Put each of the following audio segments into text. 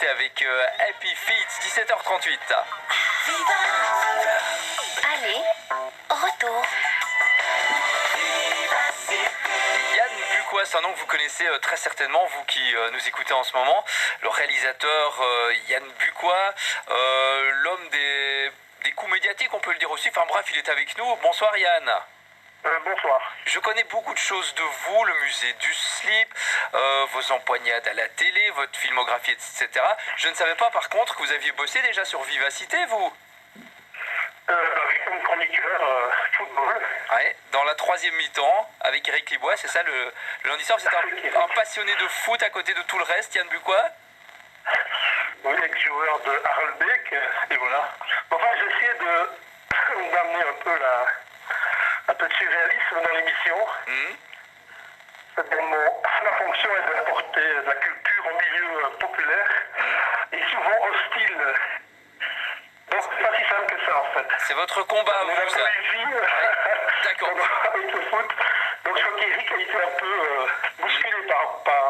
c'était avec Happy Feet, 17h38. Allez, retour. Yann Bucois, c'est un nom que vous connaissez très certainement, vous qui nous écoutez en ce moment. Le réalisateur Yann Bucois, l'homme des coups médiatiques, on peut le dire aussi. Enfin bref, il est avec nous. Bonsoir Yann. Bonsoir. Je connais beaucoup de choses de vous, le musée du slip, vos empoignades à la télé, votre filmographie, etc. Je ne savais pas par contre que vous aviez bossé déjà sur Vivacité, vous. Oui, comme chroniqueur football. Ouais, dans la troisième mi-temps, avec Eric Libois, c'est ça, le lundi soir, vous êtes un passionné de foot à côté de tout le reste, Yann Bucois. Oui, ex-joueur de Harelbeek, et voilà. Enfin, j'essaie d'amener un peu de surréalisme dans l'émission. La fonction est d'apporter de la culture au milieu populaire et souvent hostile. Donc c'est pas si simple que ça en fait. C'est votre combat, On a vous, ça. poésie D'accord. avec le foot. Donc je crois qu'Eric a été un peu bousculé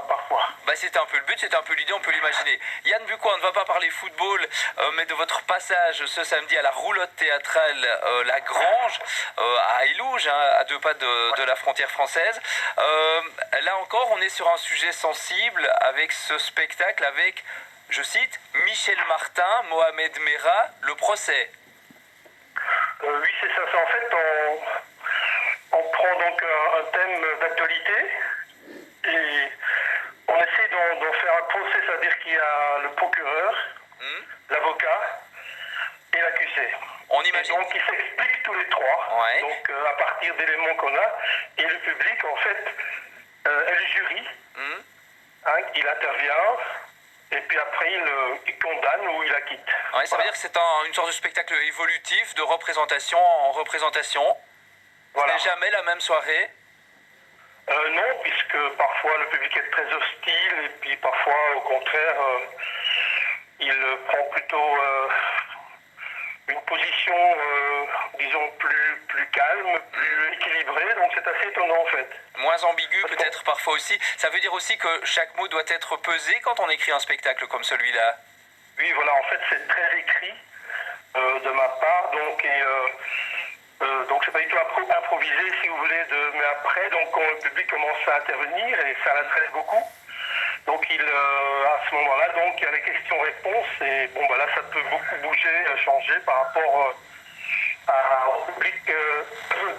parfois. Bah, c'était un peu le but, c'était un peu l'idée, on peut l'imaginer. Yann Bucois, on ne va pas parler football, mais de votre passage ce samedi à la roulotte théâtrale La Grange, à Élouges, hein, à 2 pas de la frontière française. Là encore, on est sur un sujet sensible avec ce spectacle, avec, je cite, Michel Martin, Mohamed Merah, le procès. Oui, c'est ça. En fait, on prend donc un thème d'actualité et on essaie d'en faire un procès, c'est-à-dire qu'il y a le procureur, l'avocat et l'accusé. On Et imagine. donc ils s'expliquent tous les trois, Ouais. donc à partir d'éléments qu'on a, et le public en fait est le jury, il intervient, et puis après il condamne ou il acquitte. Ouais, ça veut dire que c'est une sorte de spectacle évolutif, de représentation en représentation. Voilà. Ce n'est jamais la même soirée. Non, puisque parfois le public est très hostile, et puis parfois au contraire, il prend plutôt une position, disons, plus calme, plus équilibrée, donc c'est assez étonnant en fait. Moins ambigu peut-être parfois aussi. Ça veut dire aussi que chaque mot doit être pesé quand on écrit un spectacle comme celui-là. Oui, voilà, en fait c'est très écrit de ma part, donc c'est pas du tout improvisé si vous voulez, mais après, donc quand le public commence à intervenir, et ça l'intéresse beaucoup, donc à ce moment-là, donc il y a les questions-réponses, et bon bah là ça peut beaucoup bouger, changer par rapport au public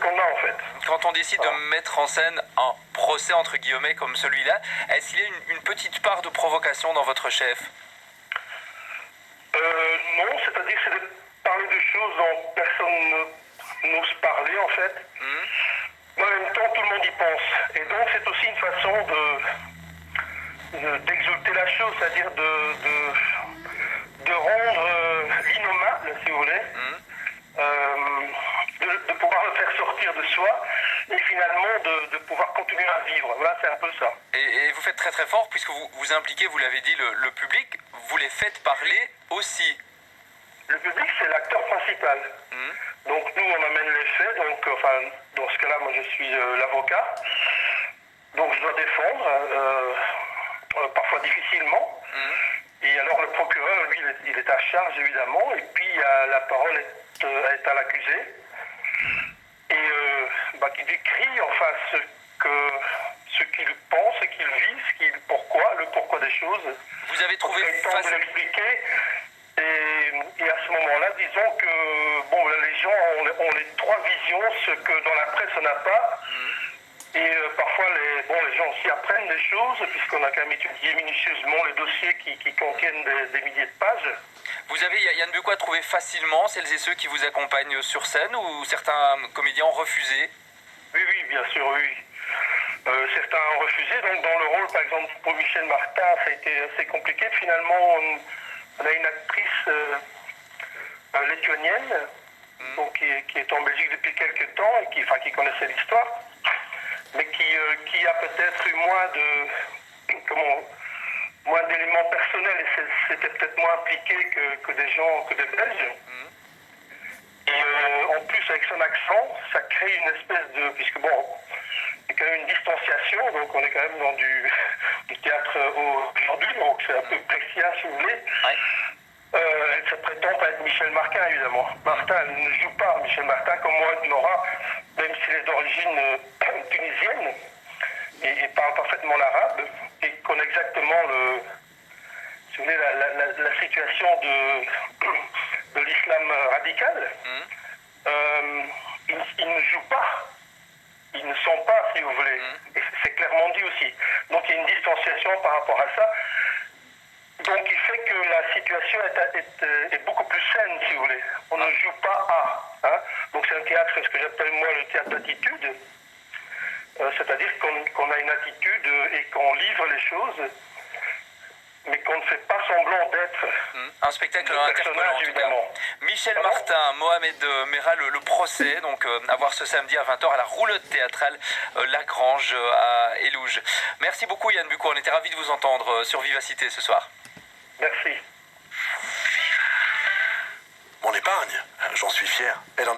qu'on a en fait. Quand on décide de mettre en scène un procès entre guillemets comme celui-là, est-ce qu'il y a une petite part de provocation dans votre chef? Non, c'est-à-dire c'est de parler de choses dont personne n'ose parler en fait. Mais en même temps, tout le monde y pense. Et donc c'est aussi une façon d'exalter la chose, c'est-à-dire de rendre l'innommable, si vous voulez, de pouvoir le faire sortir de soi et finalement de pouvoir continuer à vivre. Voilà, c'est un peu ça. Et vous faites très très fort puisque vous impliquez, vous l'avez dit, le public, vous les faites parler aussi. Le public, c'est l'acteur principal. Donc nous, on amène les faits. Donc, dans ce cas-là, moi, je suis l'avocat. Donc je dois défendre, parfois difficilement. Et alors le procureur, lui, il est à charge, évidemment. Et puis, la parole est à l'accusé. Et qui décrit, enfin, ce qu'il pense, ce qu'il vit, le pourquoi des choses. Vous avez trouvé le temps de l'expliquer. Et à ce moment-là, disons que bon, les gens ont les trois visions, ce que dans la presse on n'a pas. Et parfois les gens aussi apprennent des choses, puisqu'on a quand même étudié minutieusement les dossiers qui contiennent des milliers de pages. Vous avez, Yann Bucois, trouvé facilement celles et ceux qui vous accompagnent sur scène, ou certains comédiens ont refusé? Oui, bien sûr, oui. Certains ont refusé. Donc dans le rôle, par exemple, pour Michel Martin, ça a été assez compliqué. Finalement, on a une actrice lituanienne, donc, qui est en Belgique depuis quelques temps et qui connaissait l'histoire, mais qui a peut-être eu moins d'éléments personnels, et c'était peut-être moins impliqué que des Belges. Et en plus, avec son accent, ça crée une espèce de... Puisque bon, quand même une distanciation, donc on est quand même dans du théâtre aujourd'hui, donc c'est un peu brechien si vous voulez. Ouais. Elle se prétend pas être Michel Martin, évidemment. Martin, elle ne joue pas Michel Martin comme moi, Nora, même s'il est d'origine tunisienne et parle parfaitement l'arabe et connaît exactement si vous voulez, la situation de l'islam radical. Ils ne jouent pas. Ils ne sont pas, si vous voulez. Et c'est clairement dit aussi. Donc il y a une distanciation par rapport à ça. Donc il fait que la situation est beaucoup plus saine, si vous voulez. On ne joue pas à. Hein. Donc c'est un théâtre, ce que j'appelle moi le théâtre d'attitude. C'est-à-dire qu'on a une attitude et qu'on livre les choses, mais qu'on ne fait pas semblant d'être. Un spectacle interpellant en tout cas. Michel Pardon Martin, Mohamed Merah, le procès, donc à voir ce samedi à 20h à la roulotte théâtrale La Grange à Élouges. Merci beaucoup Yann Bucco, on était ravis de vous entendre sur Vivacité ce soir. Merci. Mon épargne, j'en suis fier. Elle en